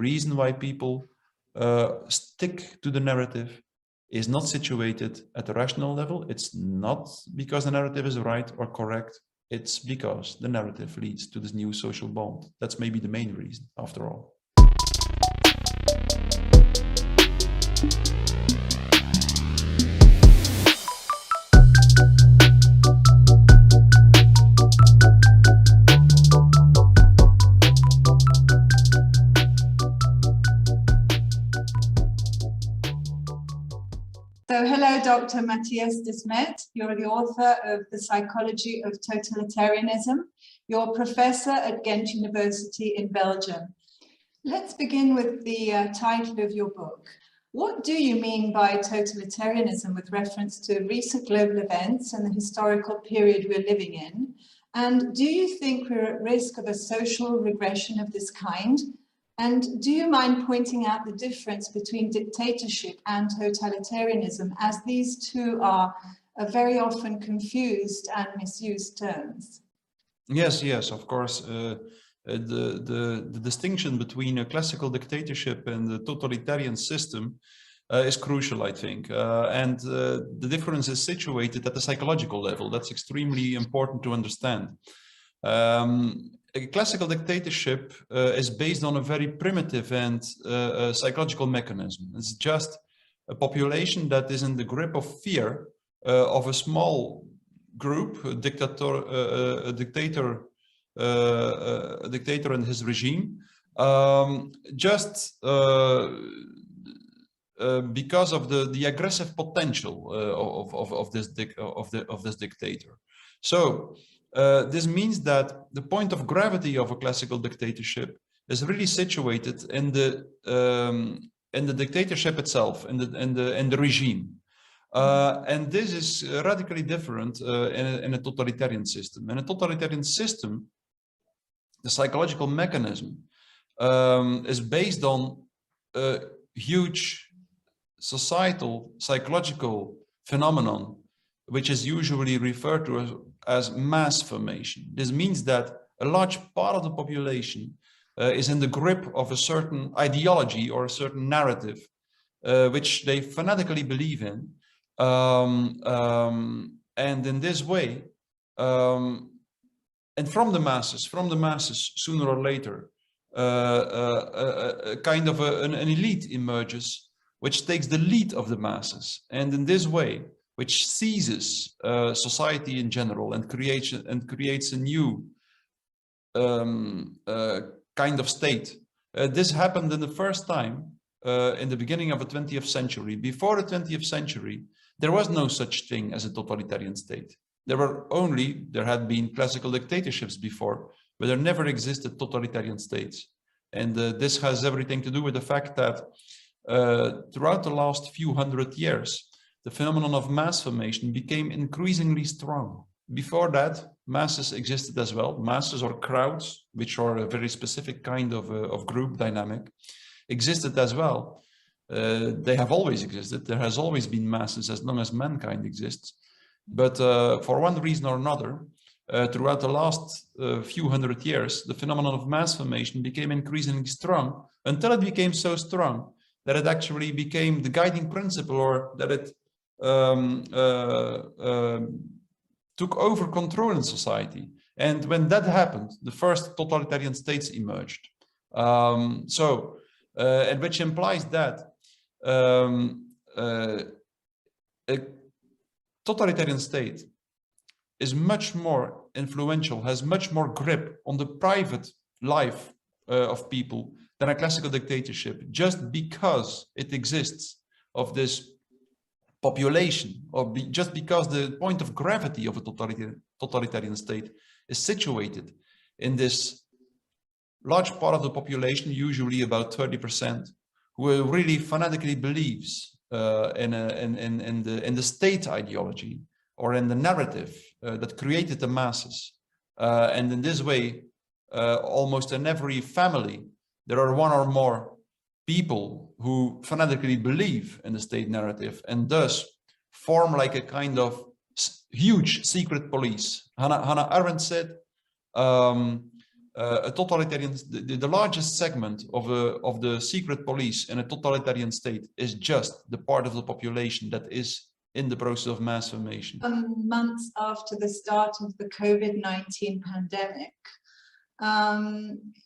reason why people stick to the narrative is not situated at the rational level. It's not because the narrative is right or correct. It's because the narrative leads to this new social bond. That's maybe the main reason, after all. So hello, Dr. Mattias Desmet. You're the author of The Psychology of Totalitarianism. You're a professor at Ghent University in Belgium. Let's begin with the title of your book. What do you mean by totalitarianism with reference to recent global events and the historical period we're living in? And do you think we're at risk of a social regression of this kind? And do you mind pointing out the difference between dictatorship and totalitarianism, as these two are very often confused and misused terms? Yes, of course. The distinction between a classical dictatorship and the totalitarian system is crucial, I think. And the difference is situated at the psychological level. That's extremely important to understand. A classical dictatorship is based on a very primitive and psychological mechanism. It's just a population that is in the grip of fear of a small group, a dictator and his regime, because of the aggressive potential of this dictator. So this means that the point of gravity of a classical dictatorship is really situated in the dictatorship itself, in the regime. And this is radically different in a totalitarian system. In a totalitarian system, the psychological mechanism is based on a huge societal psychological phenomenon, which is usually referred to as mass formation. This means that a large part of the population is in the grip of a certain ideology or a certain narrative, which they fanatically believe in. And in this way, and from the masses, sooner or later, a kind of an elite emerges, which takes the lead of the masses. And in this way, which seizes society in general and creates a new kind of state. This happened in the first time in the beginning of the 20th century. Before the 20th century, there was no such thing as a totalitarian state. There had been classical dictatorships before, but there never existed totalitarian states. And this has everything to do with the fact that throughout the last few hundred years, the phenomenon of mass formation became increasingly strong. Before that, masses existed as well. Masses or crowds, which are a very specific kind of group dynamic, existed as well. They have always existed. There has always been masses as long as mankind exists. But for one reason or another, throughout the last few hundred years, the phenomenon of mass formation became increasingly strong, until it became so strong that it actually became the guiding principle, or that it took over control in society. And when that happened, the first totalitarian states emerged. And which implies that a totalitarian state is much more influential, has much more grip on the private life of people than a classical dictatorship, just because it exists of this population, or just because the point of gravity of a totalitarian state is situated in this large part of the population, usually about 30%, who really fanatically believes in the state ideology or in the narrative that created the masses. And in this way, almost in every family, there are one or more people who fanatically believe in the state narrative and thus form like a kind of huge secret police. Hannah Arendt said, a totalitarian, the largest segment of the secret police in a totalitarian state is just the part of the population that is in the process of mass formation. Months after the start of the COVID-19 pandemic,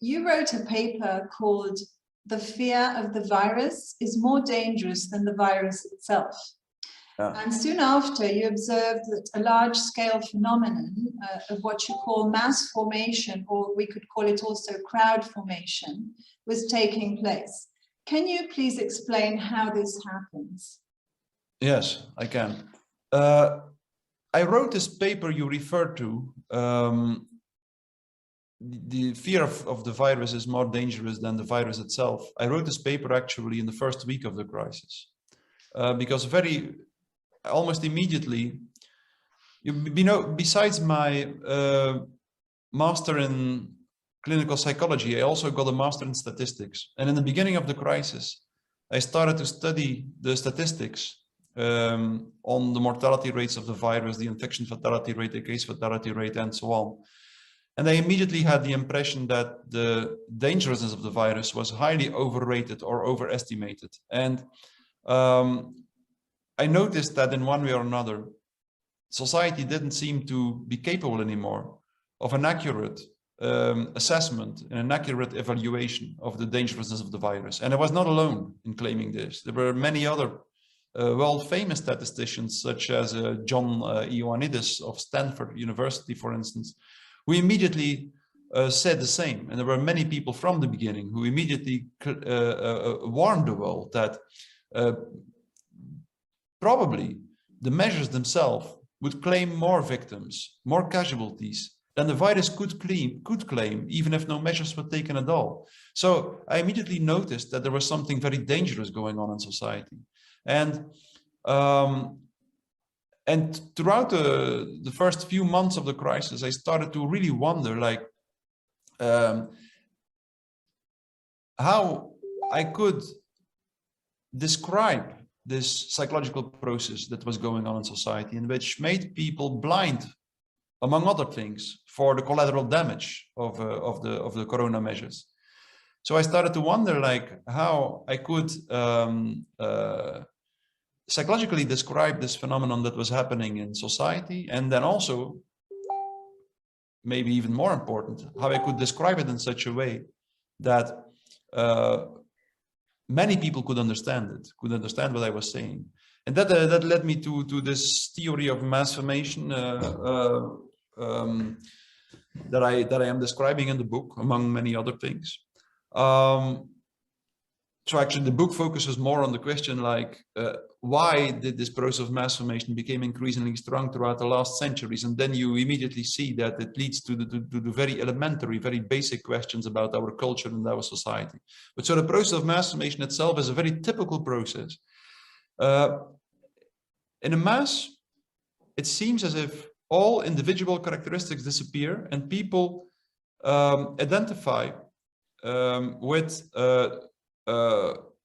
you wrote a paper called "The Fear of the Virus is More Dangerous Than the Virus Itself." Yeah. And soon after, you observed that a large-scale phenomenon of what you call mass formation, or we could call it also crowd formation, was taking place. Can you please explain how this happens? Yes, I can. I wrote this paper you referred to. The fear of the virus is more dangerous than the virus itself. I wrote this paper actually in the first week of the crisis, because almost immediately, you know, besides my master in clinical psychology, I also got a master in statistics. And in the beginning of the crisis, I started to study the statistics on the mortality rates of the virus, the infection fatality rate, the case fatality rate, and so on. And I immediately had the impression that the dangerousness of the virus was highly overrated or overestimated. And I noticed that in one way or another, society didn't seem to be capable anymore of an accurate assessment and an accurate evaluation of the dangerousness of the virus. And I was not alone in claiming this. There were many other famous statisticians, such as John Ioannidis of Stanford University, for instance, who immediately said the same. And there were many people from the beginning who immediately warned the world that probably the measures themselves would claim more victims, more casualties than the virus could claim, even if no measures were taken at all. So I immediately noticed that there was something very dangerous going on in society. And throughout the first few months of the crisis, I started to really wonder, like, how I could describe this psychological process that was going on in society, and which made people blind, among other things, for the collateral damage of the corona measures. So I started to wonder, like, how I could psychologically describe this phenomenon that was happening in society, and then also, maybe even more important, how I could describe it in such a way that many people could understand it, could understand what I was saying. And that led me to this theory of mass formation that I am describing in the book, among many other things. So actually the book focuses more on the question, like, why did this process of mass formation become increasingly strong throughout the last centuries? And then you immediately see that it leads to the very elementary, very basic questions about our culture and our society. But so the process of mass formation itself is a very typical process. In a mass, it seems as if all individual characteristics disappear and people identify with a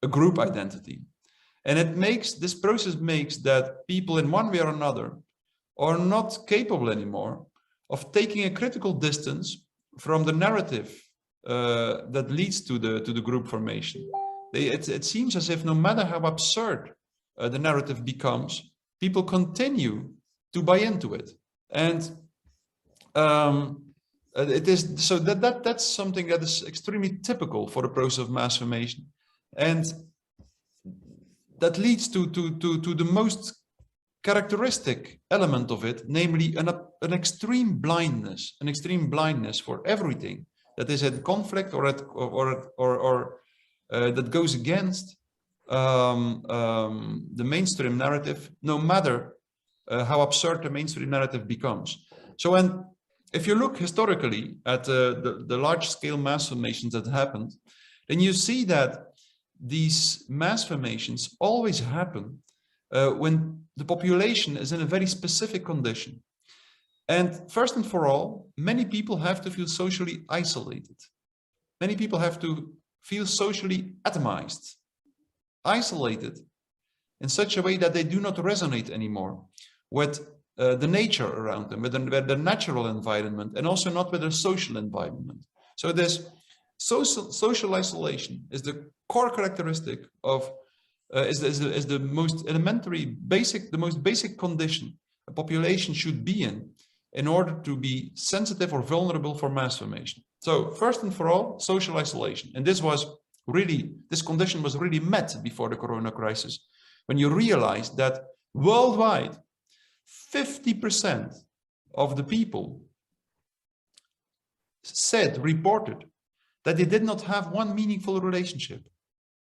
group identity. And this process makes that people in one way or another are not capable anymore of taking a critical distance from the narrative that leads to the group formation. It seems as if no matter how absurd the narrative becomes, people continue to buy into it. And it is so that's something that is extremely typical for the process of mass formation. And that leads to the most characteristic element of it, namely an extreme blindness for everything that is at conflict or that goes against the mainstream narrative, no matter how absurd the mainstream narrative becomes. So if you look historically at the large-scale mass formations that happened, then you see that these mass formations always happen when the population is in a very specific condition. And first and for all, many people have to feel socially isolated. Many people have to feel socially atomized, isolated in such a way that they do not resonate anymore with the nature around them, with the natural environment, and also not with the social environment. So this social isolation is the core characteristic of, is the most elementary, the most basic condition a population should be in order to be sensitive or vulnerable for mass formation. So first and for all, social isolation. And this condition was really met before the corona crisis, when you realized that worldwide, 50% of the people reported that they did not have one meaningful relationship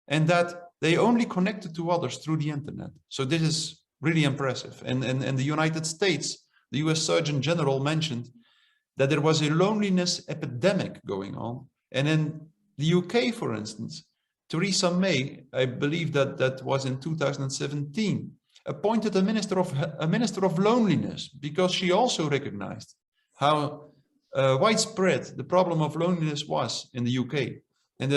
and that they only connected to others through the internet. So this is really impressive. And in the United States, the US Surgeon General mentioned that there was a loneliness epidemic going on. And in the UK, for instance, Theresa May, I believe that was in 2017, appointed a minister of loneliness, because she also recognized how widespread the problem of loneliness was in the UK. And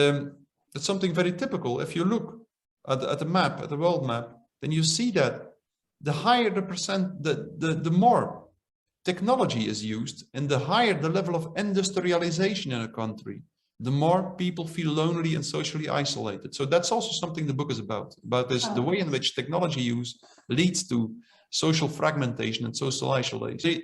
it's something very typical. If you look at the map, at the world map, then you see that the higher the percent, the more technology is used, and the higher the level of industrialization in a country, the more people feel lonely and socially isolated. So that's also something the book is about this, the way in which technology use leads to social fragmentation and social isolation. They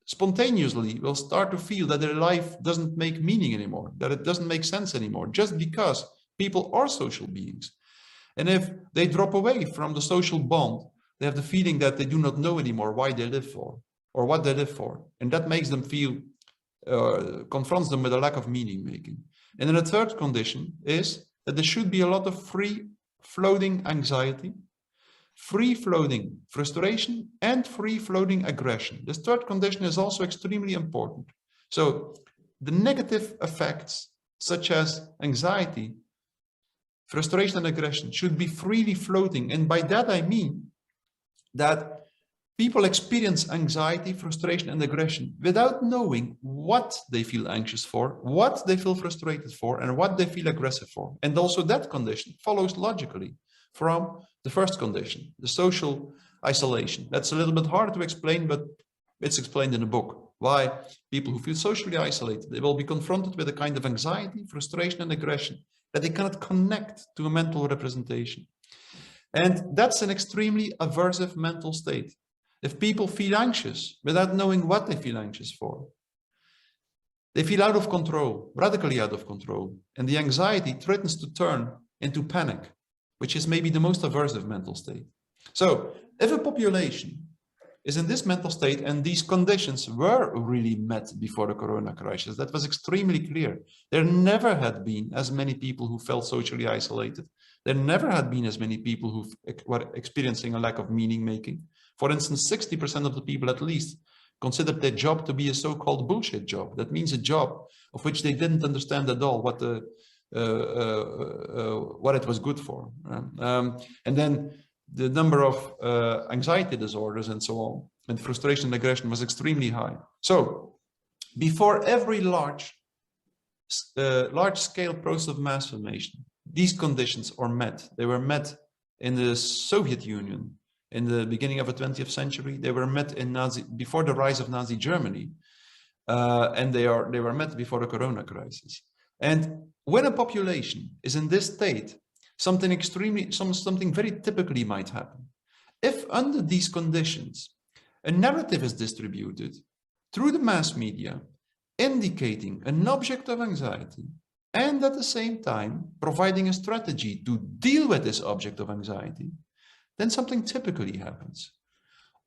spontaneously will start to feel that their life doesn't make meaning anymore, that it doesn't make sense anymore, just because people are social beings. And if they drop away from the social bond, they have the feeling that they do not know anymore why they live for or what they live for. And that makes them feel, confronts them with a lack of meaning making. And then the third condition is that there should be a lot of free-floating anxiety, free-floating frustration, and free-floating aggression. This third condition is also extremely important. So the negative effects, such as anxiety, frustration, and aggression, should be freely floating. And by that I mean that people experience anxiety, frustration, and aggression without knowing what they feel anxious for, what they feel frustrated for, and what they feel aggressive for. And also that condition follows logically from the first condition, the social isolation. That's a little bit harder to explain, but it's explained in the book. Why people who feel socially isolated, they will be confronted with a kind of anxiety, frustration, and aggression that they cannot connect to a mental representation. And that's an extremely aversive mental state. If people feel anxious without knowing what they feel anxious for, they feel out of control, radically out of control. And the anxiety threatens to turn into panic, which is maybe the most aversive mental state. So if a population is in this mental state, and these conditions were really met before the corona crisis, that was extremely clear. There never had been as many people who felt socially isolated. There never had been as many people who were experiencing a lack of meaning making. For instance, 60% of the people at least considered their job to be a so-called bullshit job. That means a job of which they didn't understand at all what it was good for. And then the number of anxiety disorders and so on, and frustration and aggression was extremely high. So before every large-scale process of mass formation, these conditions are met. They were met in the Soviet Union in the beginning of the 20th century. They were met in before the rise of Nazi Germany, and they were met before the corona crisis. And when a population is in this state, something very typically might happen. If under these conditions, a narrative is distributed through the mass media, indicating an object of anxiety, and at the same time providing a strategy to deal with this object of anxiety, then something typically happens.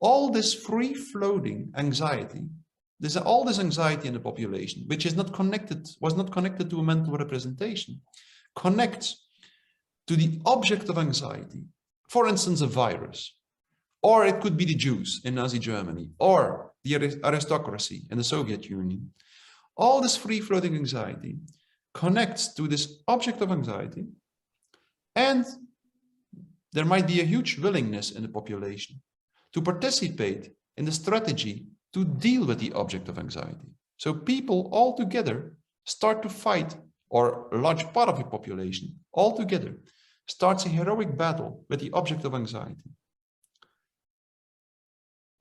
All this free-floating anxiety, all this anxiety in the population, which was not connected to a mental representation, connects to the object of anxiety, for instance, a virus, or it could be the Jews in Nazi Germany, or the aristocracy in the Soviet Union. All this free-floating anxiety connects to this object of anxiety, and there might be a huge willingness in the population to participate in the strategy to deal with the object of anxiety. So people all together start to fight, or a large part of the population all together starts a heroic battle with the object of anxiety.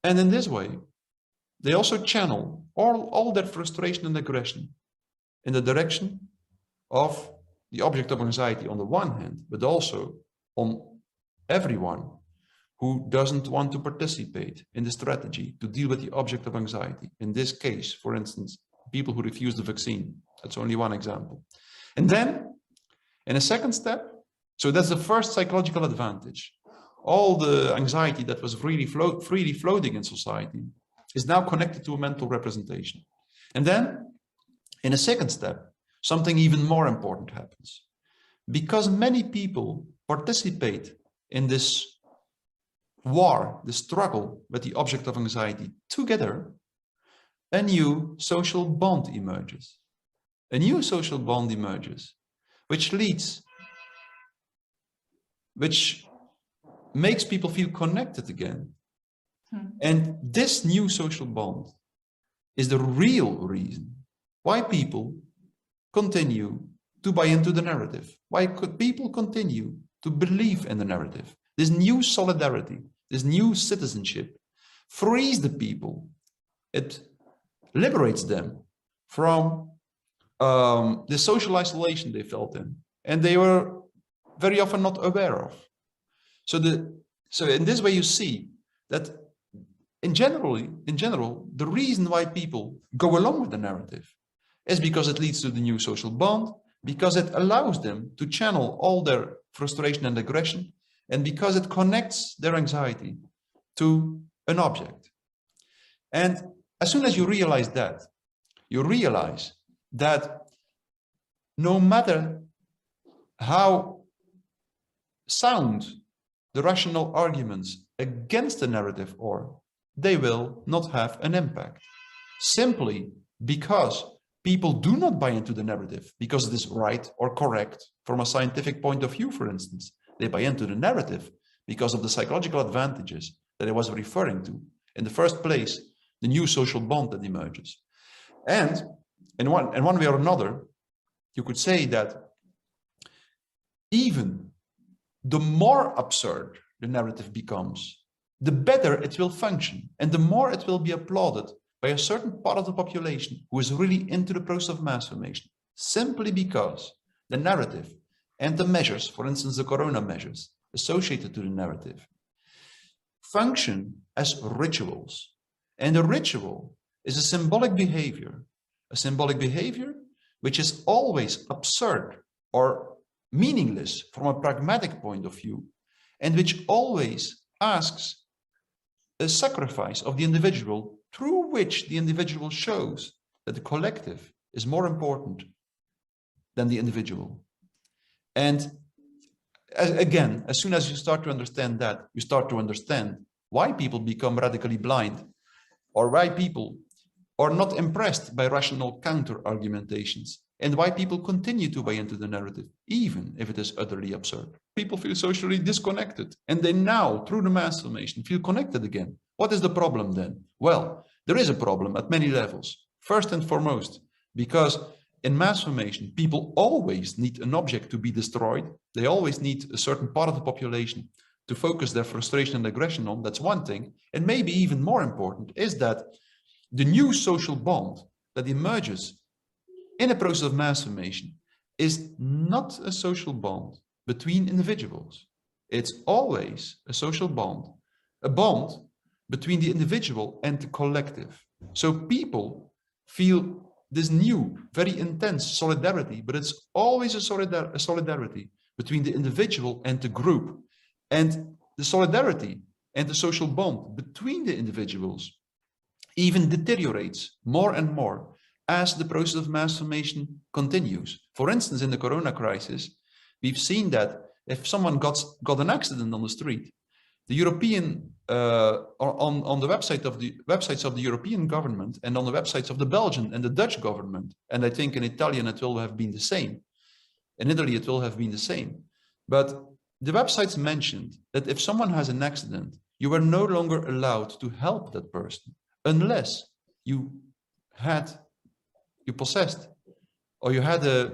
And in this way, they also channel all their frustration and aggression in the direction of the object of anxiety on the one hand, but also on everyone who doesn't want to participate in the strategy to deal with the object of anxiety. In this case, for instance, people who refuse the vaccine. That's only one example. And then, in a second step, so that's the first psychological advantage. All the anxiety that was freely floating in society is now connected to a mental representation. And then, in a second step, something even more important happens. Because many people participate in this war, the struggle with the object of anxiety together, a new social bond emerges. A new social bond emerges, which makes people feel connected again. And this new social bond is the real reason why people continue to buy into the narrative. Why could people continue to believe in the narrative? This new solidarity, this new citizenship frees the people. It liberates them from the social isolation they felt in, and they were very often not aware of. So in this way, you see that in general, the reason why people go along with the narrative is because it leads to the new social bond, because it allows them to channel all their frustration and aggression, and because it connects their anxiety to an object. And as soon as you realize that, you realize that no matter how sound the rational arguments against the narrative are, they will not have an impact. Simply because people do not buy into the narrative because it is right or correct from a scientific point of view, for instance. They buy into the narrative because of the psychological advantages that I was referring to. In the first place, the new social bond that emerges. And in one way or another, you could say that even the more absurd the narrative becomes, the better it will function, and the more it will be applauded by a certain part of the population who is really into the process of mass formation, simply because the narrative and the measures, for instance, the corona measures associated to the narrative, function as rituals. And a ritual is a symbolic behavior which is always absurd or meaningless from a pragmatic point of view, and which always asks a sacrifice of the individual, through which the individual shows that the collective is more important than the individual. And again, as soon as you start to understand that, you start to understand why people become radically blind, or why people are not impressed by rational counter-argumentations, and why people continue to buy into the narrative, even if it is utterly absurd. People feel socially disconnected, and they now, through the mass formation, feel connected again. What is the problem then? Well, there is a problem at many levels. First and foremost, because in mass formation, people always need an object to be destroyed. They always need a certain part of the population to focus their frustration and aggression on. That's one thing. And maybe even more important is that the new social bond that emerges in a process of mass formation is not a social bond between individuals. It's always a social bond, a bond between the individual and the collective. So people feel this new, very intense solidarity, but it's always a solidarity between the individual and the group. And the solidarity and the social bond between the individuals even deteriorates more and more as the process of mass formation continues. For instance, in the corona crisis, we've seen that if someone got an accident on the street, the European, on the websites of the European government and on the websites of the Belgian and the Dutch government, and I think in Italian it will have been the same. In Italy it will have been the same. But the websites mentioned that if someone has an accident, you were no longer allowed to help that person unless you possessed, or you had a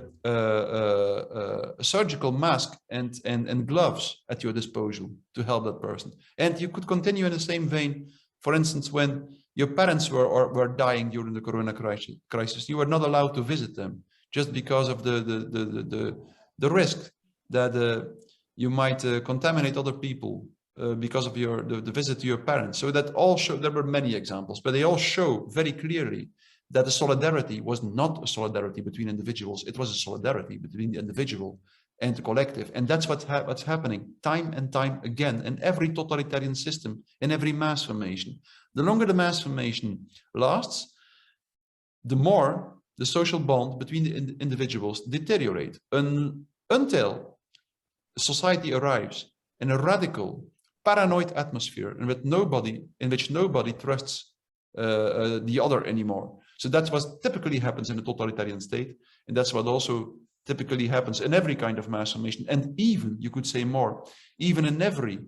surgical mask and gloves at your disposal to help that person. And you could continue in the same vein. For instance, when your parents were dying during the corona crisis, you were not allowed to visit them. just because of the risk that you might contaminate other people because of the visit to your parents. So that all show, there were many examples, but they all show very clearly that the solidarity was not a solidarity between individuals. It was a solidarity between the individual and the collective. And that's what's happening time and time again in every totalitarian system, in every mass formation. The longer the mass formation lasts, the more the social bond between the individuals deteriorate until society arrives in a radical, paranoid atmosphere in which nobody trusts the other anymore. So that's what typically happens in a totalitarian state, and that's what also typically happens in every kind of mass formation, and even, you could say more, even in every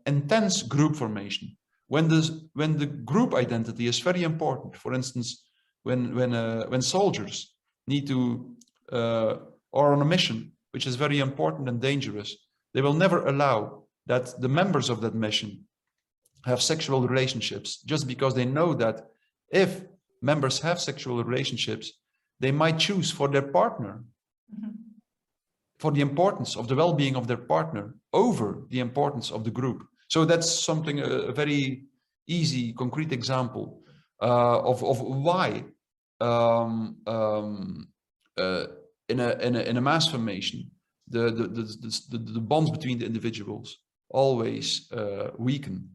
intense group formation. When the group identity is very important, for instance, when soldiers need to or on a mission, which is very important and dangerous, they will never allow that the members of that mission have sexual relationships, just because they know that if members have sexual relationships, they might choose for their partner, for the importance of the well-being of their partner over the importance of the group. So that's something, a very easy, concrete example of why in a mass formation, the bonds between the individuals always weaken.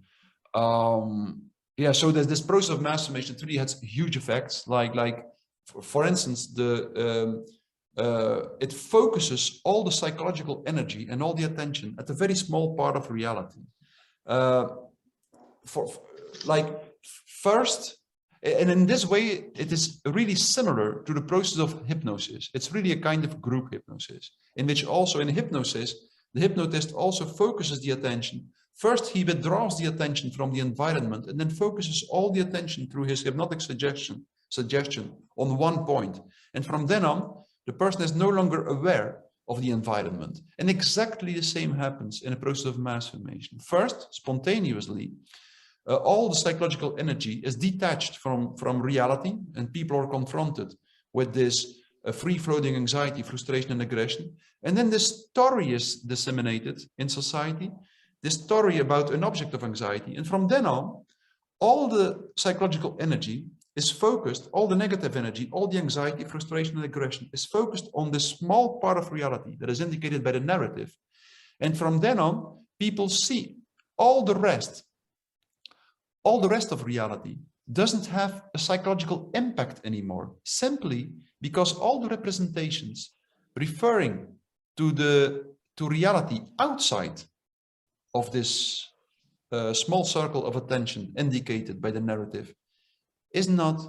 Yeah, so there's this process of mass formation really has huge effects. Like for instance, it focuses all the psychological energy and all the attention at a very small part of reality. First, and in this way, it is really similar to the process of hypnosis. It's really a kind of group hypnosis, in which also in hypnosis, the hypnotist also focuses the attention. First, he withdraws the attention from the environment and then focuses all the attention through his hypnotic suggestion on one point. And from then on, the person is no longer aware of the environment. And exactly the same happens in a process of mass formation. First, spontaneously, all the psychological energy is detached from reality, and people are confronted with this free-floating anxiety, frustration, and aggression. And then this story is disseminated in society, this story about an object of anxiety. And from then on, all the psychological energy is focused, all the negative energy, all the anxiety, frustration, and aggression is focused on this small part of reality that is indicated by the narrative. And from then on, people see all the rest of reality doesn't have a psychological impact anymore, simply because all the representations referring to reality outside of this small circle of attention indicated by the narrative is not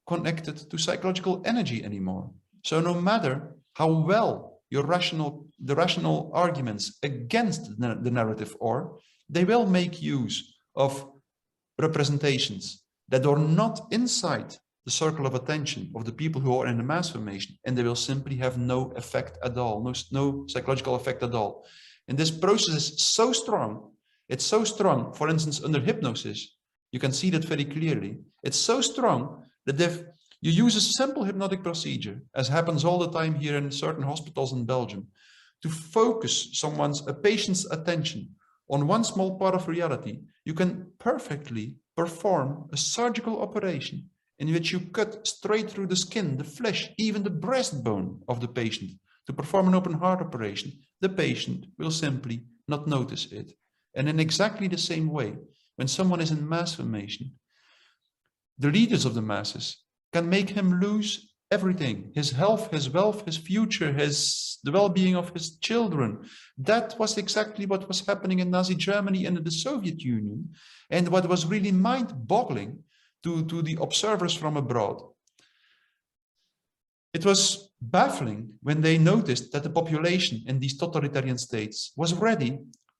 connected to psychological energy anymore. So no matter how well the rational arguments against the narrative are, they will make use of representations that are not inside the circle of attention of the people who are in the mass formation, and they will simply have no effect at all, no psychological effect at all. And this process is so strong, it's so strong, for instance, under hypnosis, you can see that very clearly. It's so strong that if you use a simple hypnotic procedure, as happens all the time here in certain hospitals in Belgium, to focus a patient's attention on one small part of reality, you can perfectly perform a surgical operation in which you cut straight through the skin, the flesh, even the breastbone of the patient. To perform an open heart operation, the patient will simply not notice it. And in exactly the same way, when someone is in mass formation, the leaders of the masses can make him lose everything, his health, his wealth, his future, the well-being of his children. That was exactly what was happening in Nazi Germany and in the Soviet Union, and what was really mind-boggling to the observers from abroad. It was baffling when they noticed that the population in these totalitarian states was ready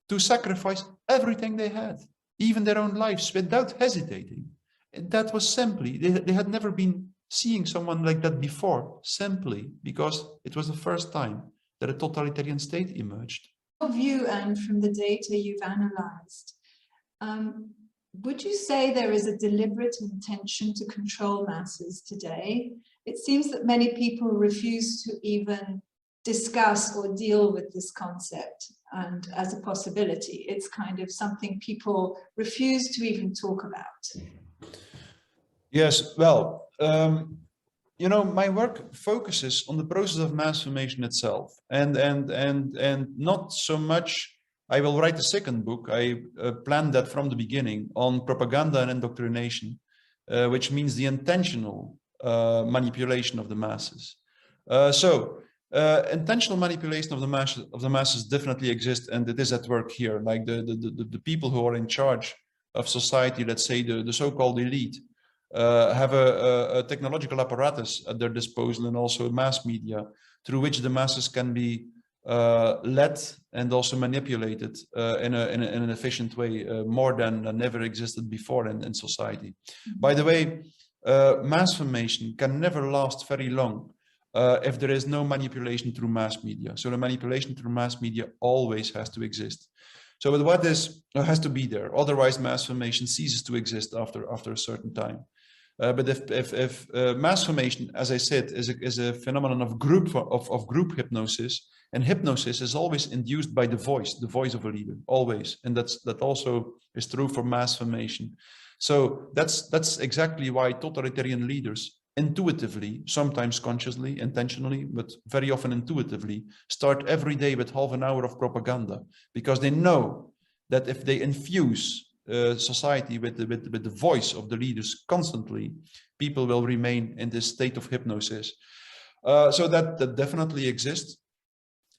to sacrifice everything they had, even their own lives, without hesitating. And that was simply, they had never been seeing someone like that before, simply because it was the first time that a totalitarian state emerged. Your view, and from the data you've analyzed, would you say there is a deliberate intention to control masses today? it seems that many people refuse to even discuss or deal with this concept and as a possibility. It's kind of something people refuse to even talk about. Yes, well, you know, my work focuses on the process of mass formation itself, and not so much. I will write a second book. I planned that from the beginning on propaganda and indoctrination, which means the intentional manipulation of the masses. Intentional manipulation of the masses definitely exists, and it is at work here. Like the people who are in charge of society, let's say the so-called elite, have a technological apparatus at their disposal, and also mass media through which the masses can be led and also manipulated in an efficient way, more than never existed before in society. By the way, mass formation can never last very long if there is no manipulation through mass media. So the manipulation through mass media always has to exist. So but what has to be there? Otherwise, mass formation ceases to exist after a certain time. But if mass formation, as I said, is a phenomenon of group hypnosis, and hypnosis is always induced by the voice of a leader, always, and that also is true for mass formation. So that's exactly why totalitarian leaders intuitively, sometimes consciously, intentionally, but very often intuitively, start every day with half an hour of propaganda, because they know that if they infuse society with the voice of the leaders constantly, people will remain in this state of hypnosis. So that definitely exists.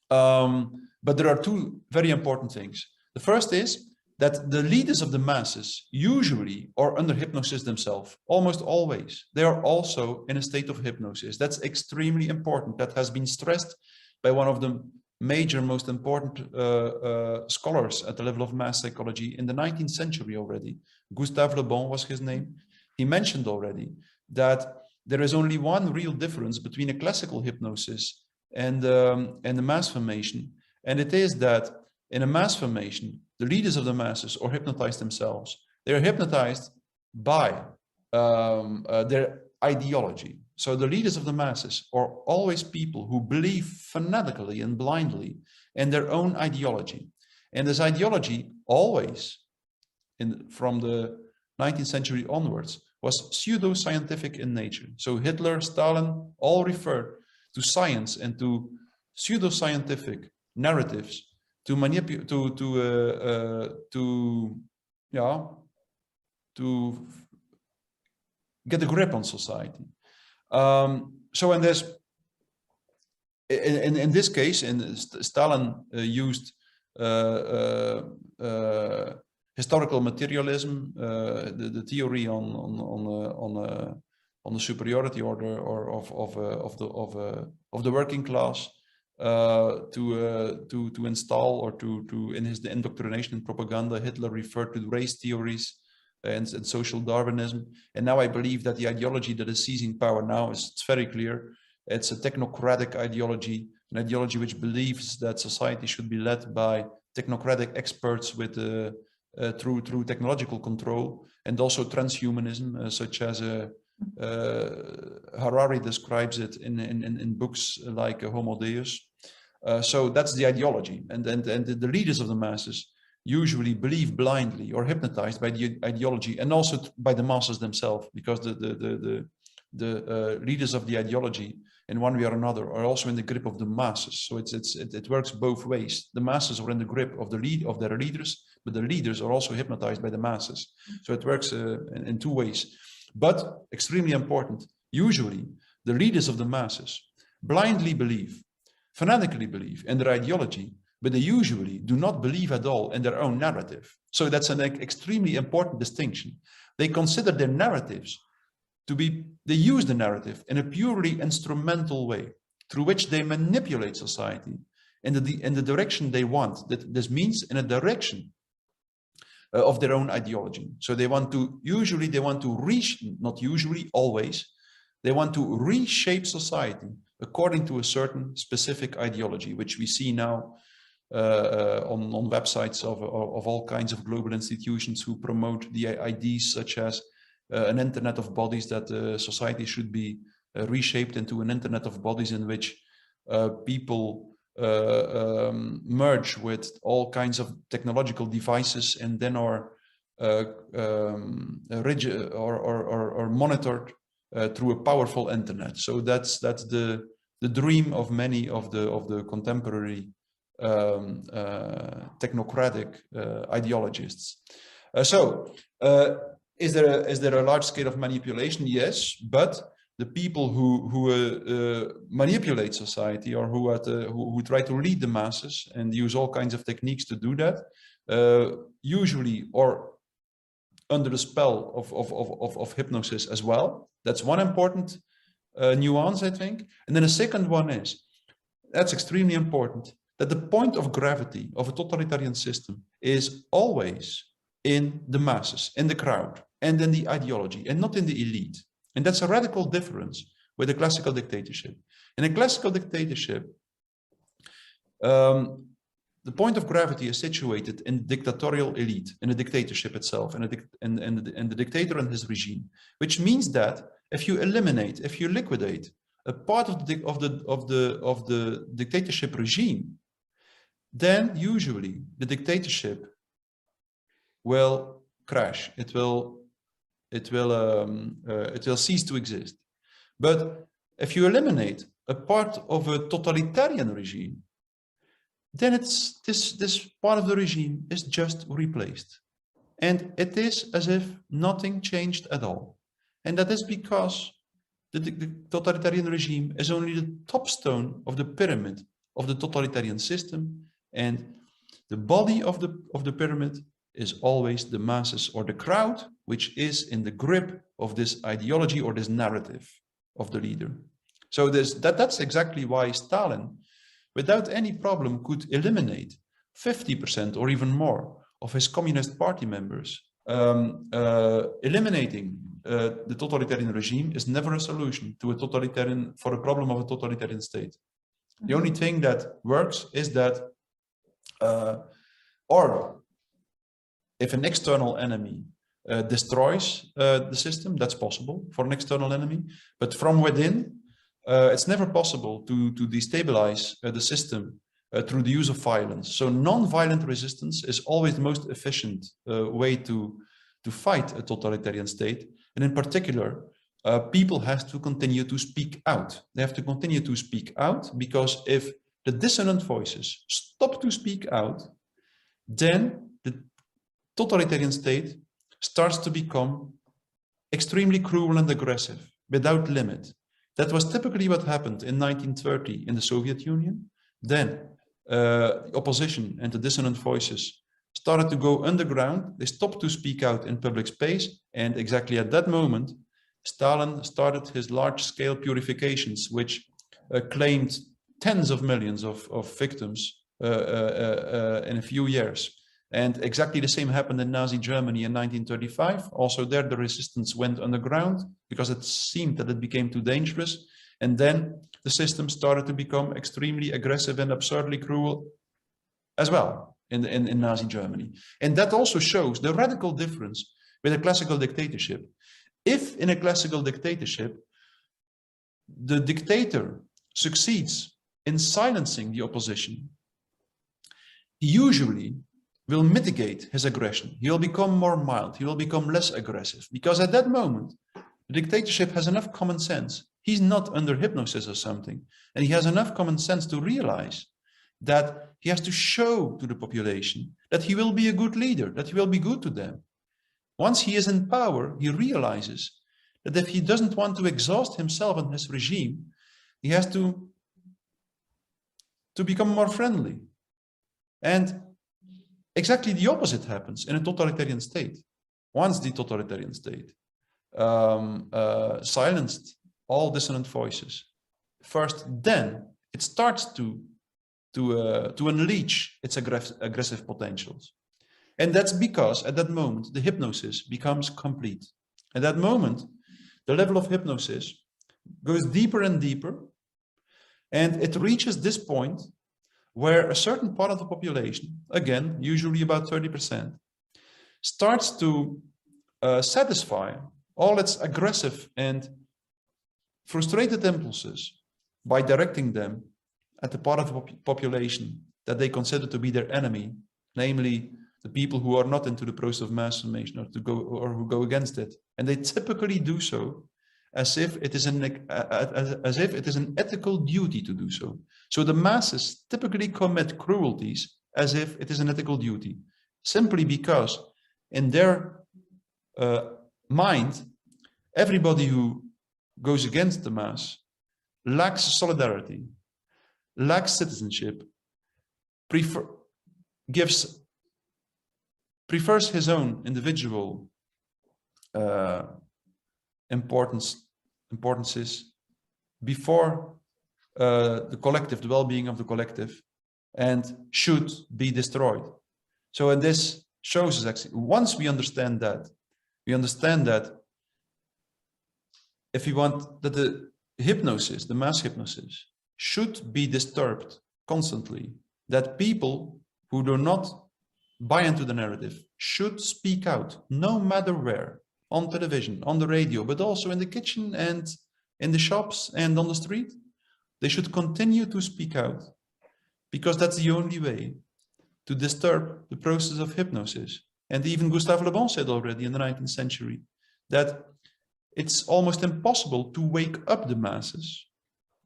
But there are two very important things. The first is that the leaders of the masses usually are under hypnosis themselves, almost always. They are also in a state of hypnosis. That's extremely important. That has been stressed by one of the major, most important scholars at the level of mass psychology in the 19th century already. Gustave Le Bon was his name. He mentioned already that there is only one real difference between a classical hypnosis and the mass formation, and it is that in a mass formation, the leaders of the masses are hypnotized themselves. They are hypnotized by their ideology. So the leaders of the masses are always people who believe fanatically and blindly in their own ideology. And this ideology always, from the 19th century onwards, was pseudo-scientific in nature. So Hitler, Stalin, all referred to science and to pseudo-scientific narratives to manipulate, to get a grip on society. So in this case, Stalin used historical materialism, the theory on the superiority order of the working class, to install or to in his indoctrination and propaganda. Hitler referred to race theories and social Darwinism. And now I believe that the ideology that is seizing power now it's very clear. It's a technocratic ideology, an ideology which believes that society should be led by technocratic experts with through technological control, and also transhumanism, such as Harari describes it in books like Homo Deus. So that's the ideology, and the leaders of the masses usually believe blindly or hypnotized by the ideology, and also by the masses themselves, because the leaders of the ideology in one way or another are also in the grip of the masses. So it works both ways. The masses are in the grip of their leaders, but the leaders are also hypnotized by the masses. So it works in two ways. But extremely important, usually the leaders of the masses blindly believe, fanatically believe in their ideology, but they usually do not believe at all in their own narrative. So that's an extremely important distinction. They consider their narratives to be, they use the narrative in a purely instrumental way, through which they manipulate society in the direction they want. This means in a direction of their own ideology. So they want to, usually they want to not usually, always, they want to reshape society according to a certain specific ideology, which we see now on websites of all kinds of global institutions who promote the ideas such as an internet of bodies, that society should be reshaped into an internet of bodies in which people merge with all kinds of technological devices and then are rigid or monitored through a powerful internet. So that's the dream of many of the contemporary technocratic ideologists. Is there a large scale of manipulation? Yes, but the people who manipulate society, or who try to lead the masses and use all kinds of techniques to do that, usually or under the spell of hypnosis as well. That's one important nuance, I think. And then a second one is, that's extremely important, that the point of gravity of a totalitarian system is always in the masses, in the crowd, and in the ideology, and not in the elite. And that's a radical difference with a classical dictatorship. In a classical dictatorship, the point of gravity is situated in the dictatorial elite, in the dictatorship itself, and the dictator and his regime, which means that if you eliminate, if you liquidate a part of the dictatorship regime, then usually the dictatorship will crash. It will cease to exist. But if you eliminate a part of a totalitarian regime, then it's this part of the regime is just replaced. And it is as if nothing changed at all. And that is because the totalitarian regime is only the top stone of the pyramid of the totalitarian system. And the body of the pyramid is always the masses or the crowd, which is in the grip of this ideology or this narrative of the leader. So that's exactly why Stalin, without any problem, could eliminate 50% or even more of his Communist Party members. Eliminating the totalitarian regime is never a solution to for a problem of a totalitarian state. The only thing that works is that, or if an external enemy destroys the system, that's possible for an external enemy, but from within, it's never possible to destabilize the system through the use of violence. So non-violent resistance is always the most efficient way to fight a totalitarian state. And in particular, people have to continue to speak out. They have to continue to speak out, because if the dissonant voices stop to speak out, then the totalitarian state starts to become extremely cruel and aggressive without limit. That was typically what happened in 1930 in the Soviet Union. Then the opposition and the dissonant voices started to go underground. They stopped to speak out in public space. And exactly at that moment, Stalin started his large-scale purifications, which claimed tens of millions of victims in a few years. And exactly the same happened in Nazi Germany in 1935. Also there, the resistance went underground because it seemed that it became too dangerous. And then the system started to become extremely aggressive and absurdly cruel as well in Nazi Germany. And that also shows the radical difference with a classical dictatorship. If in a classical dictatorship, the dictator succeeds in silencing the opposition, he usually will mitigate his aggression. He will become more mild. He will become less aggressive, because at that moment, the dictatorship has enough common sense. He's not under hypnosis or something. And he has enough common sense to realize that he has to show to the population that he will be a good leader, that he will be good to them. Once he is in power, he realizes that if he doesn't want to exhaust himself and his regime, he has to become more friendly. And exactly the opposite happens in a totalitarian state. Once the totalitarian state silenced all dissonant voices, first then it starts to unleash its aggressive potentials. And that's because at that moment, the hypnosis becomes complete. At that moment, the level of hypnosis goes deeper and deeper, and it reaches this point where a certain part of the population, again, usually about 30%, starts to satisfy all its aggressive and frustrated impulses by directing them at the part of the population that they consider to be their enemy, namely the people who are not into the process of mass formation or who go against it. And they typically do so as if it is an ethical duty to do so. So the masses typically commit cruelties as if it is an ethical duty, simply because in their mind, everybody who goes against the mass lacks solidarity, lacks citizenship, prefers his own individual importances before the collective, the well-being of the collective, and should be destroyed. So, and this shows us actually, once we understand that if we want that the hypnosis, the mass hypnosis, should be disturbed constantly, that people who do not buy into the narrative should speak out, no matter where, on television, on the radio, but also in the kitchen and in the shops and on the street. They should continue to speak out, because that's the only way to disturb the process of hypnosis. And even Gustave Le Bon said already in the 19th century that it's almost impossible to wake up the masses,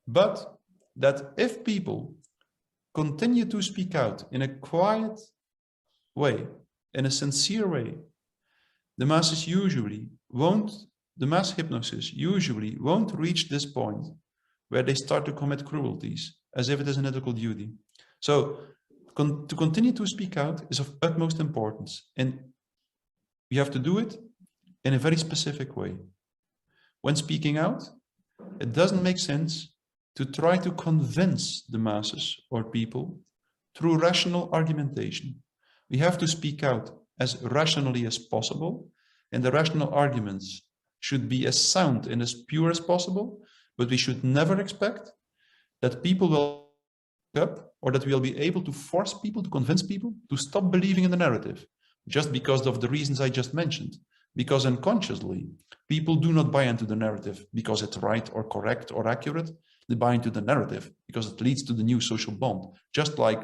but that if people continue to speak out in a quiet way, in a sincere way, the mass hypnosis usually won't reach this point where they start to commit cruelties as if it is an ethical duty. So to continue to speak out is of utmost importance, and we have to do it in a very specific way. When speaking out, it doesn't make sense to try to convince the masses or people through rational argumentation. We have to speak out as rationally as possible, and the rational arguments should be as sound and as pure as possible, but we should never expect that people will wake up, or that we'll be able to force people, to convince people to stop believing in the narrative, just because of the reasons I just mentioned. Because unconsciously, people do not buy into the narrative because it's right or correct or accurate. They buy into the narrative because it leads to the new social bond. Just like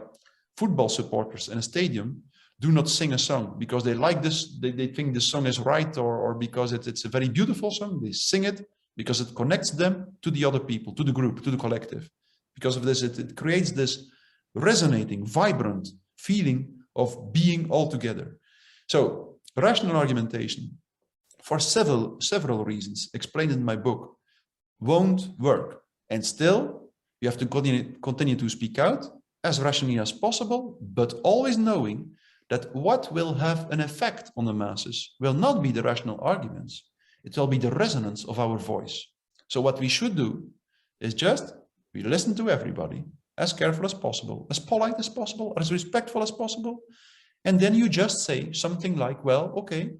football supporters in a stadium do not sing a song because they like this, they think the song is right, or because it's a very beautiful song. They sing it because it connects them to the other people, to the group, to the collective. Because of this, it creates this resonating, vibrant feeling of being all together. So rational argumentation, for several reasons explained in my book, won't work. And still, you have to continue to speak out as rationally as possible, but always knowing that what will have an effect on the masses will not be the rational arguments. It will be the resonance of our voice. So what we should do is we listen to everybody as careful as possible, as polite as possible, as respectful as possible. And then you just say something like, well, okay,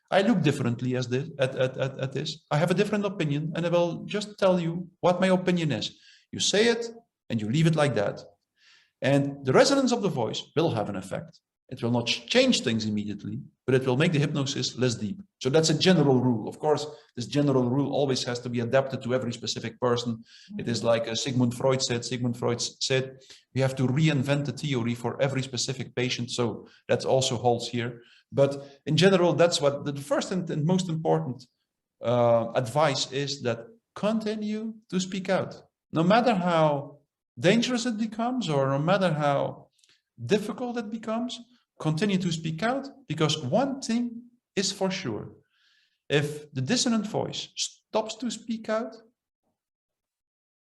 I look differently at this. I have a different opinion, and I will just tell you what my opinion is. You say it and you leave it like that. And the resonance of the voice will have an effect. It will not change things immediately, but it will make the hypnosis less deep. So that's a general rule. Of course, this general rule always has to be adapted to every specific person. It is like Sigmund Freud said. Sigmund Freud said, we have to reinvent the theory for every specific patient. So that also holds here. But in general, that's what the first and most important advice is, that continue to speak out. No matter how dangerous it becomes, or no matter how difficult it becomes, continue to speak out, because one thing is for sure. If the dissonant voice stops to speak out,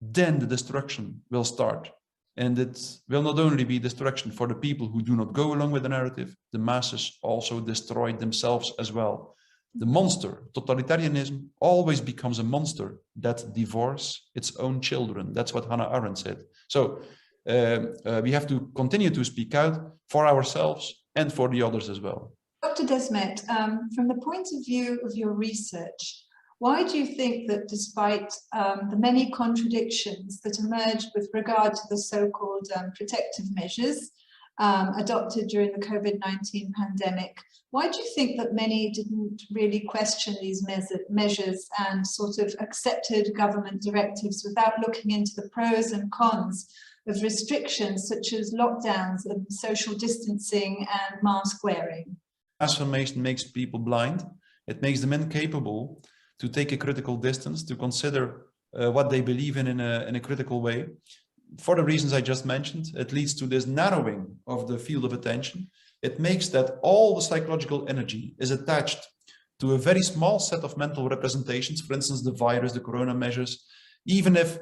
then the destruction will start. And it will not only be destruction for the people who do not go along with the narrative, the masses also destroy themselves as well. The monster, totalitarianism, always becomes a monster that devours its own children. That's what Hannah Arendt said. So we have to continue to speak out for ourselves and for the others as well. Dr. Desmet, from the point of view of your research, why do you think that despite the many contradictions that emerged with regard to the so-called protective measures, adopted during the COVID-19 pandemic. Why do you think that many didn't really question these measures and sort of accepted government directives without looking into the pros and cons of restrictions such as lockdowns and social distancing and mask wearing? Transformation makes people blind. It makes them incapable to take a critical distance, to consider what they believe in a critical way. For the reasons I just mentioned, it leads to this narrowing of the field of attention. It makes that all the psychological energy is attached to a very small set of mental representations, for instance, the virus, the corona measures. Even if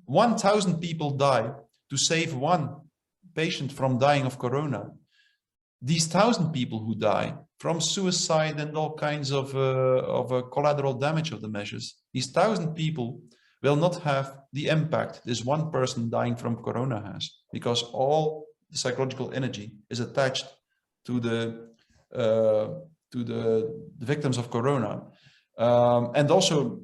1,000 people die to save one patient from dying of corona, these 1,000 people who die from suicide and all kinds of collateral damage of the measures, these 1,000 people will not have the impact this one person dying from corona has, because all the psychological energy is attached to the victims of corona, and also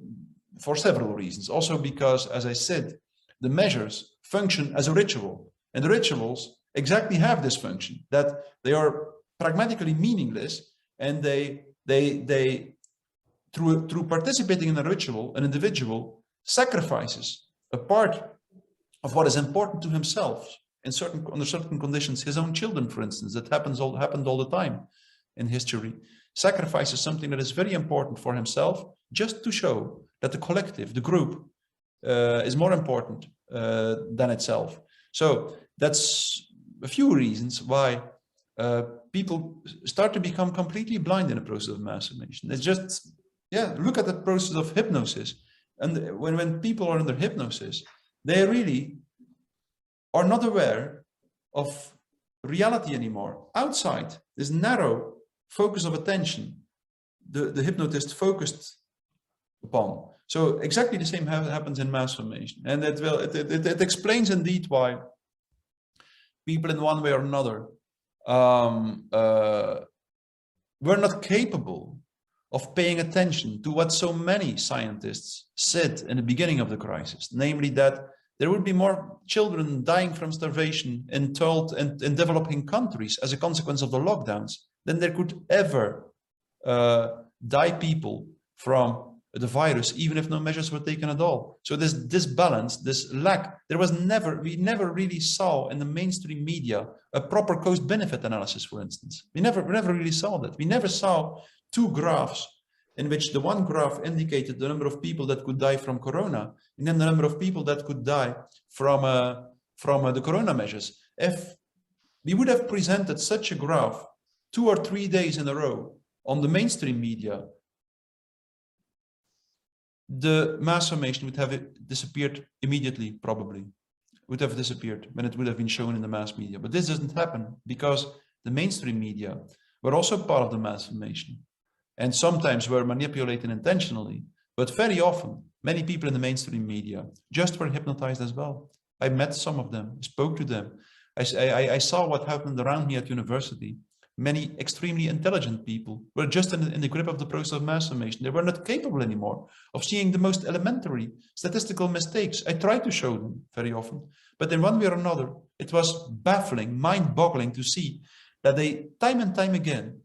for several reasons. Also because, as I said, the measures function as a ritual, and the rituals exactly have this function, that they are pragmatically meaningless, and they through participating in a ritual, an individual sacrifices a part of what is important to himself under certain conditions. His own children, for instance, that happened all the time in history, sacrifices something that is very important for himself, just to show that the collective, the group, is more important than itself. So that's a few reasons why people start to become completely blind in the process of mass formation. It's just, yeah, look at the process of hypnosis. And when people are under hypnosis, they really are not aware of reality anymore. Outside this narrow focus of attention, the hypnotist focused upon. So exactly the same happens in mass formation. And it explains indeed why people in one way or another were not capable of paying attention to what so many scientists said in the beginning of the crisis, namely that there would be more children dying from starvation in developing countries as a consequence of the lockdowns than there could ever die people from the virus, even if no measures were taken at all. So this disbalance, this lack, we never really saw in the mainstream media a proper cost-benefit analysis, for instance. We never really saw that. We never saw two graphs in which the one graph indicated the number of people that could die from corona, and then the number of people that could die from the corona measures. If we would have presented such a graph 2 or 3 days in a row on the mainstream media, the mass formation would have disappeared immediately, probably. Would have disappeared when it would have been shown in the mass media. But this doesn't happen because the mainstream media were also part of the mass formation, and sometimes were manipulated intentionally. But very often, many people in the mainstream media just were hypnotized as well. I met some of them, spoke to them. I saw what happened around me at university. Many extremely intelligent people were just in the grip of the process of mass formation. They were not capable anymore of seeing the most elementary statistical mistakes. I tried to show them very often, but in one way or another, it was baffling, mind-boggling to see that they time and time again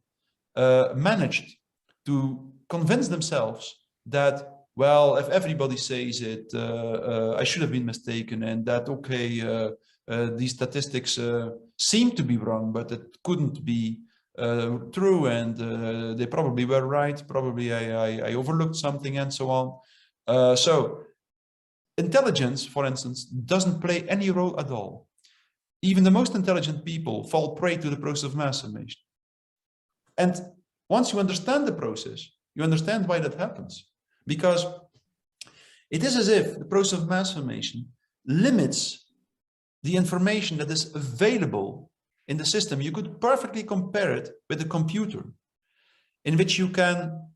managed to convince themselves that, well, if everybody says it, I should have been mistaken, and that, okay, these statistics seem to be wrong, but it couldn't be true, and they probably were right. Probably I overlooked something, and so on. So intelligence, for instance, doesn't play any role at all. Even the most intelligent people fall prey to the process of mass formation. And once you understand the process, you understand why that happens. Because it is as if the process of mass formation limits the information that is available in the system. You could perfectly compare it with a computer, in which you can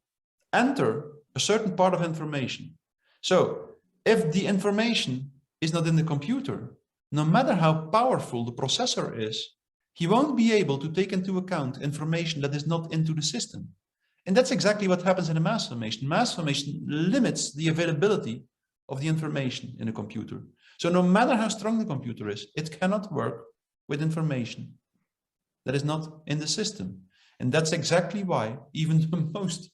enter a certain part of information. So if the information is not in the computer, no matter how powerful the processor is, he won't be able to take into account information that is not into the system. And that's exactly what happens in a mass formation. Mass formation limits the availability of the information in a computer. So no matter how strong the computer is, it cannot work with information that is not in the system. And that's exactly why even the most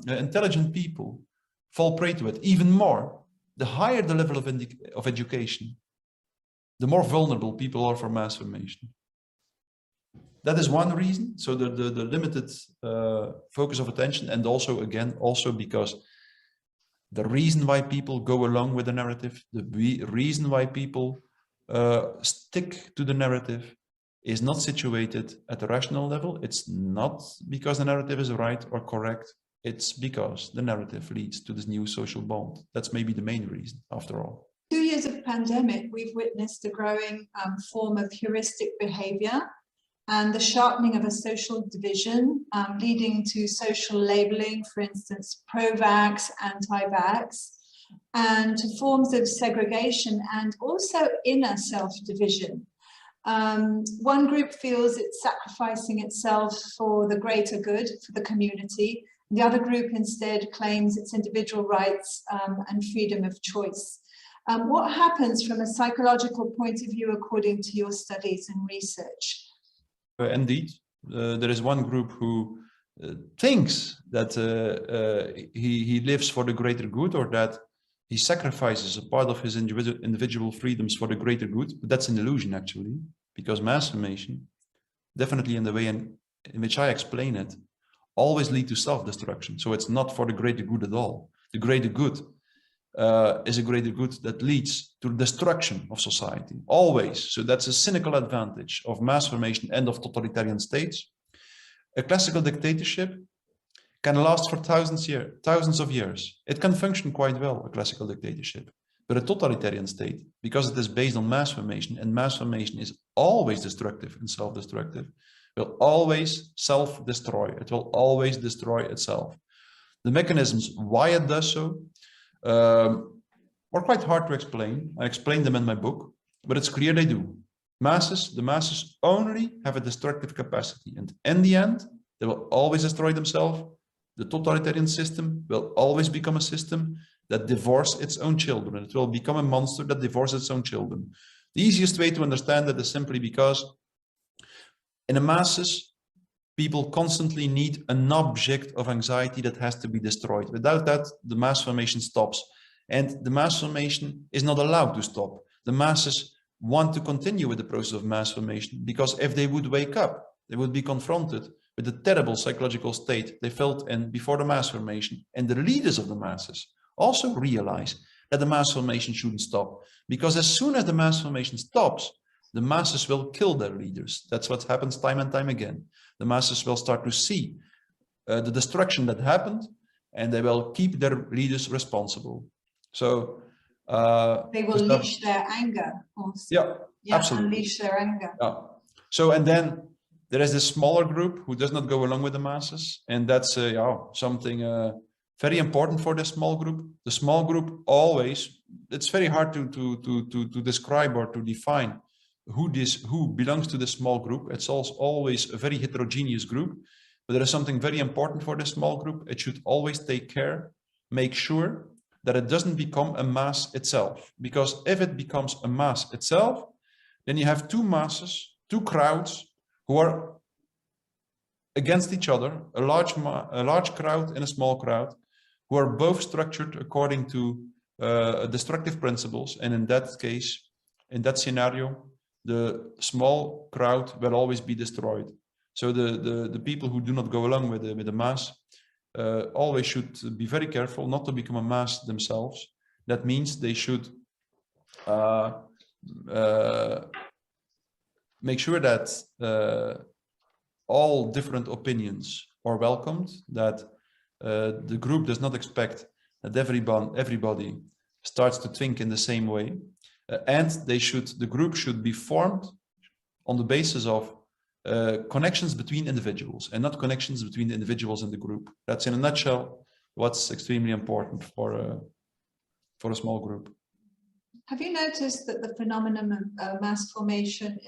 intelligent people fall prey to it. Even more, the higher the level of education, the more vulnerable people are for mass formation. That is one reason. So the limited focus of attention, and also because the reason why people go along with the narrative, the reason why people stick to the narrative is not situated at a rational level. It's not because the narrative is right or correct. It's because the narrative leads to this new social bond. That's maybe the main reason, after all. 2 years of pandemic, we've witnessed a growing form of heuristic behavior and the sharpening of a social division, leading to social labeling, for instance, pro-vax, anti-vax, and to forms of segregation and also inner self-division. One group feels it's sacrificing itself for the greater good, for the community. The other group instead claims its individual rights and freedom of choice. What happens from a psychological point of view according to your studies and research? Indeed, there is one group who thinks that he lives for the greater good, or that he sacrifices a part of his individual freedoms for the greater good. But that's an illusion, actually, because mass formation, definitely in the way in which I explain it, always lead to self-destruction. So it's not for the greater good at all. The greater good is a greater good that leads to destruction of society, always. So that's a cynical advantage of mass formation and of totalitarian states. A classical dictatorship can last for thousands of years. It can function quite well, a classical dictatorship. But a totalitarian state, because it is based on mass formation, and mass formation is always destructive and self-destructive, will always self-destroy. It will always destroy itself. The mechanisms why it does so are quite hard to explain. I explain them in my book, but it's clear they do. The masses only have a destructive capacity, and in the end, they will always destroy themselves. The totalitarian system will always become a system that divorces its own children. It will become a monster that divorces its own children. The easiest way to understand that is simply because in the masses, people constantly need an object of anxiety that has to be destroyed. Without that, the mass formation stops. And the mass formation is not allowed to stop. The masses want to continue with the process of mass formation, because if they would wake up, they would be confronted with the terrible psychological state they felt in before the mass formation. And the leaders of the masses also realize that the mass formation shouldn't stop, because as soon as the mass formation stops, the masses will kill their leaders. That's what happens time and time again. The masses will start to see the destruction that happened, and they will keep their leaders responsible. So they will unleash their anger also. Yeah, absolutely. Unleash their anger. Yeah. So, and then there is this smaller group who does not go along with the masses, and that's something very important for the small group. The small group always, it's very hard to describe or to define who belongs to the small group. It's also always a very heterogeneous group, but there is something very important for the small group. It should always take care, make sure that it doesn't become a mass itself. Because if it becomes a mass itself, then you have two masses, two crowds who are against each other, a large crowd and a small crowd, who are both structured according to destructive principles. And in that case, in that scenario, the small crowd will always be destroyed. So the people who do not go along with the mass always should be very careful not to become a mass themselves. That means they should make sure that all different opinions are welcomed, that the group does not expect that everybody starts to think in the same way, and the group should be formed on the basis of connections between individuals, and not connections between the individuals in the group. That's in a nutshell what's extremely important for a small group. Have you noticed that the phenomenon of mass formation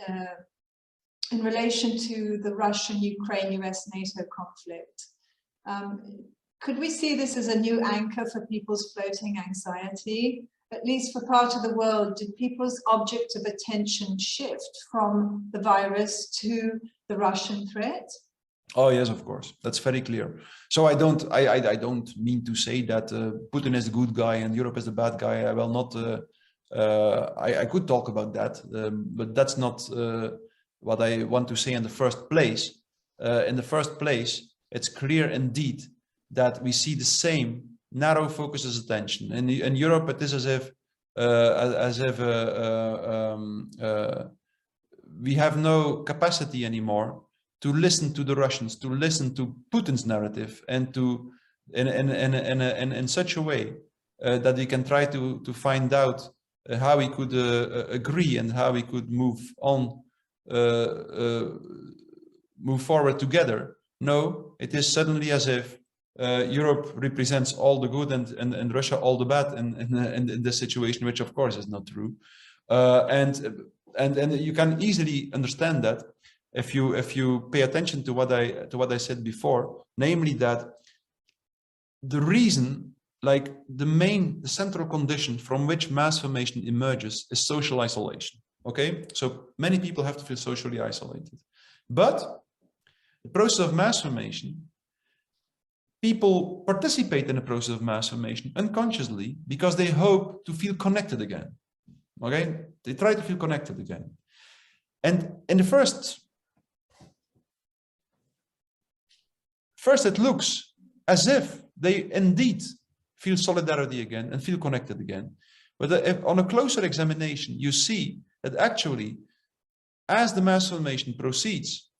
in relation to the Russian-Ukraine, US-NATO conflict, could we see this as a new anchor for people's floating anxiety? at least for part of the world, did people's object of attention shift from the virus to the Russian threat? Oh yes, of course, that's very clear. So I don't mean to say that Putin is the good guy and Europe is the bad guy. I will not. I could talk about that, but that's not what I want to say in the first place. In the first place, it's clear indeed that we see the same narrow focus as attention. In Europe, it is as if we have no capacity anymore to listen to the Russians, to listen to Putin's narrative, and to in such a way that we can try to find out how we could agree and how we could move on, move forward together. No, it is suddenly as if Europe represents all the good and Russia all the bad in this situation, which of course is not true. And you can easily understand that if you pay attention to what I said before, namely that the reason, like the central condition from which mass formation emerges is social isolation. Okay, so many people have to feel socially isolated, but the process of mass formation, people participate in the process of mass formation unconsciously because they hope to feel connected again. Okay, they try to feel connected again, and in the first it looks as if they indeed feel solidarity again and feel connected again. But on a closer examination, you see that actually, as the mass formation proceeds,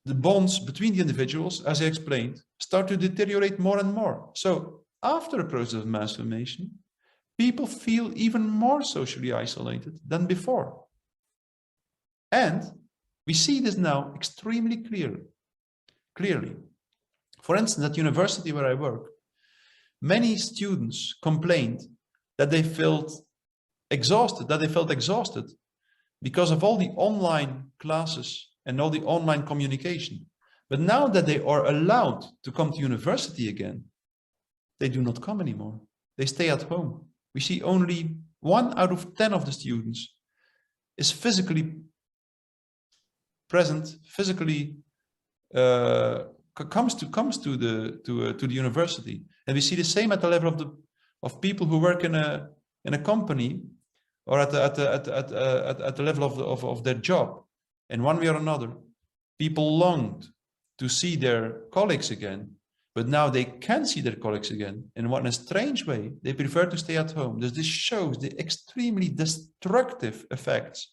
the bonds between the individuals, as I explained, start to deteriorate more and more. So after a process of mass formation, people feel even more socially isolated than before. And we see this now extremely clearly. For instance, at university where I work, many students complained that they felt exhausted because of all the online classes and all the online communication. But now that they are allowed to come to university again, they do not come anymore. They stay at home. We see only 1 out of 10 of the students is physically present, physically comes to the university. And we see the same at the level of people who work in a company or at the level of their job. In one way or another, people longed to see their colleagues again, but now they can see their colleagues again. And in a strange way, they prefer to stay at home. This shows the extremely destructive effects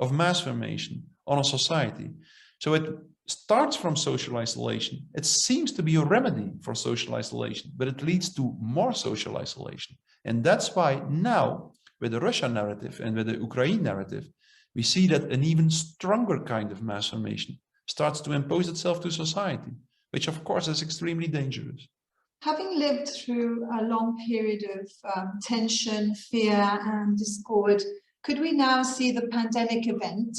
of mass formation on a society. So it starts from social isolation. It seems to be a remedy for social isolation, but it leads to more social isolation. And that's why now, with the Russia narrative and with the Ukraine narrative, we see that an even stronger kind of mass formation starts to impose itself to society, which of course is extremely dangerous. Having lived through a long period of tension, fear, and discord, could we now see the pandemic event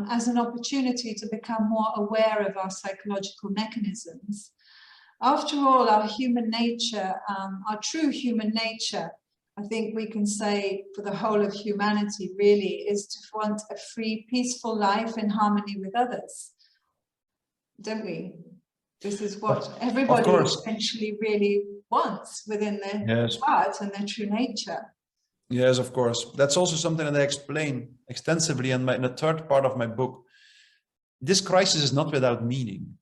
as an opportunity to become more aware of our psychological mechanisms? After all, our human nature, our true human nature, I think we can say for the whole of humanity really, is to want a free, peaceful life in harmony with others, don't we? This is what everybody essentially really wants within their heart and their true nature. Yes, of course. That's also something that I explain extensively in the third part of my book. This crisis is not without meaning.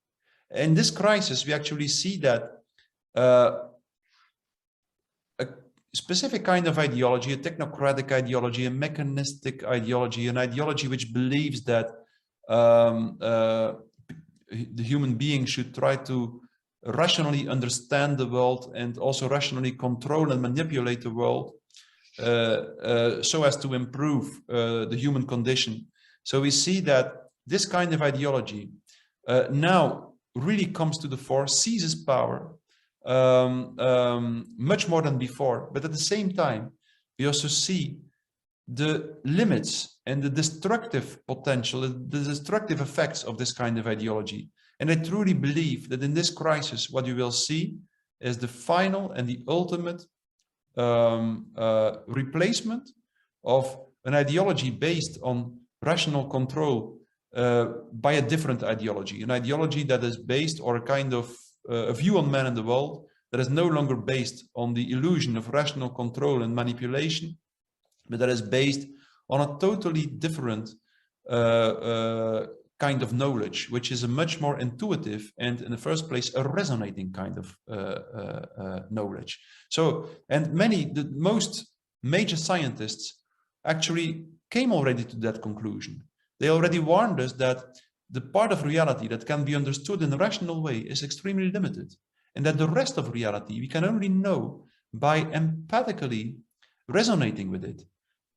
In this crisis, we actually see that a specific kind of ideology, a technocratic ideology, a mechanistic ideology, an ideology which believes that the human being should try to rationally understand the world and also rationally control and manipulate the world so as to improve the human condition. So we see that this kind of ideology now really comes to the fore, seizes power much more than before. But at the same time, we also see the limits and the destructive potential, the destructive effects of this kind of ideology. And I truly believe that in this crisis, what you will see is the final and the ultimate replacement of an ideology based on rational control by a different ideology, an ideology that is based, or a kind of a view on man and the world that is no longer based on the illusion of rational control and manipulation, but that is based on a totally different kind of knowledge, which is a much more intuitive and, in the first place, a resonating kind of knowledge. So, and the most major scientists actually came already to that conclusion. They already warned us that the part of reality that can be understood in a rational way is extremely limited, and that the rest of reality we can only know by empathically resonating with it.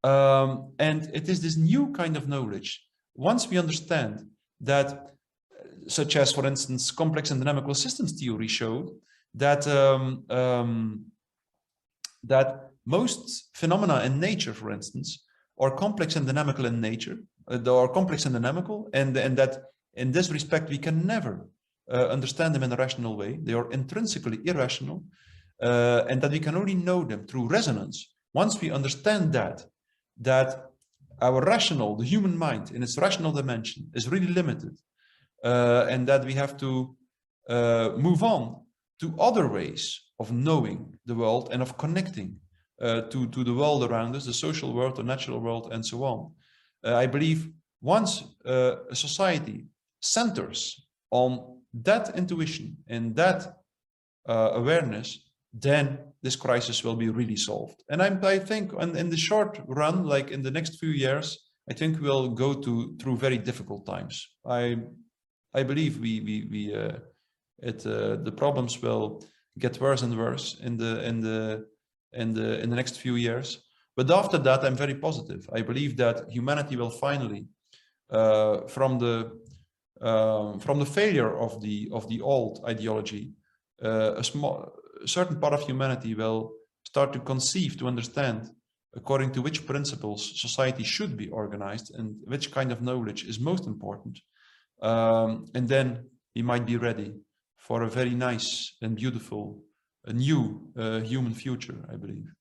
And it is this new kind of knowledge. Once we understand that, such as, for instance, complex and dynamical systems theory showed that that most phenomena in nature, for instance, are complex and dynamical in nature, they are complex and dynamical, and that in this respect we can never understand them in a rational way. They are intrinsically irrational, and that we can only know them through resonance. Once we understand that our rational, the human mind in its rational dimension, is really limited, and that we have to move on to other ways of knowing the world and of connecting to the world around us, the social world, the natural world, and so on. I believe once a society centers on that intuition and that awareness, then this crisis will be really solved. And I think in the short run, like in the next few years, I think we'll go through very difficult times. I believe the problems will get worse and worse in the next few years. But after that, I'm very positive. I believe that humanity will finally, from the failure of the old ideology, a certain part of humanity will start to conceive, to understand according to which principles society should be organized and which kind of knowledge is most important. And then we might be ready for a very nice and beautiful, a new human future, I believe.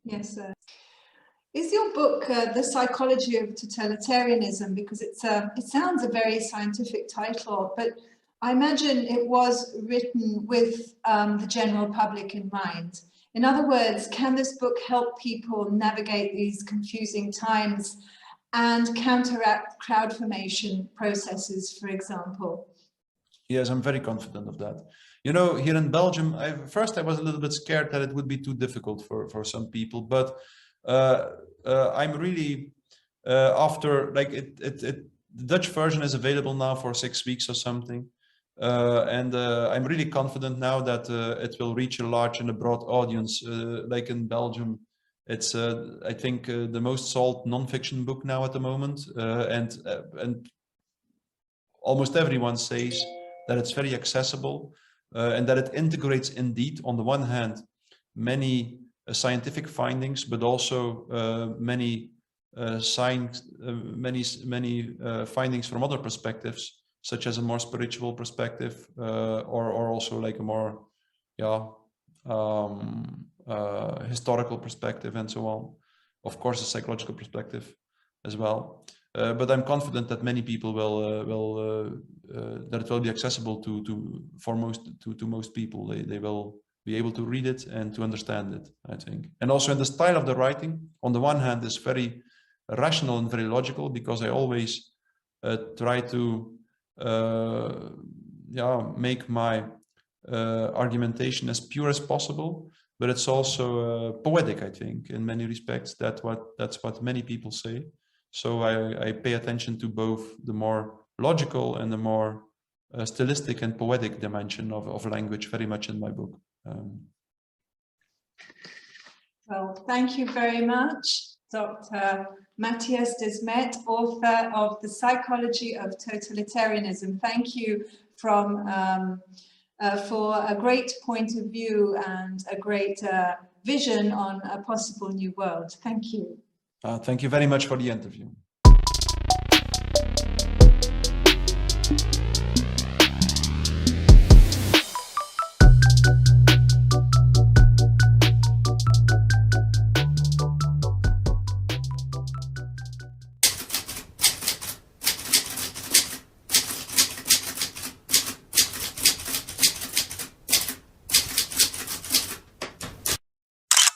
Yes, sir. Is your book The Psychology of Totalitarianism? Because it sounds a very scientific title, but I imagine it was written with the general public in mind. In other words, can this book help people navigate these confusing times and counteract crowd formation processes, for example? Yes, I'm very confident of that. You know, here in Belgium, first I was a little bit scared that it would be too difficult for some people, but I'm really after, like, the Dutch version is available now for 6 weeks or something. And I'm really confident now that it will reach a large and a broad audience. Like in Belgium, it's I think the most sold non-fiction book now at the moment, and almost everyone says that it's very accessible and that it integrates indeed, on the one hand, many scientific findings, but also many findings from other perspectives, such as a more spiritual perspective, or also like a more historical perspective, and so on. Of course, a psychological perspective as well. But I'm confident that many people that it will be accessible to most people. They will be able to read it and to understand it, I think. And also in the style of the writing, on the one hand, is very rational and very logical, because I always try to make my argumentation as pure as possible, but it's also poetic, I think, in many respects. That's what many people say. So I pay attention to both the more logical and the more stylistic and poetic dimension of language very much in my book. Well, thank you very much, Dr. Mattias Desmet, author of The Psychology of Totalitarianism. Thank you for a great point of view and a great vision on a possible new world. Thank you. Thank you very much for the interview.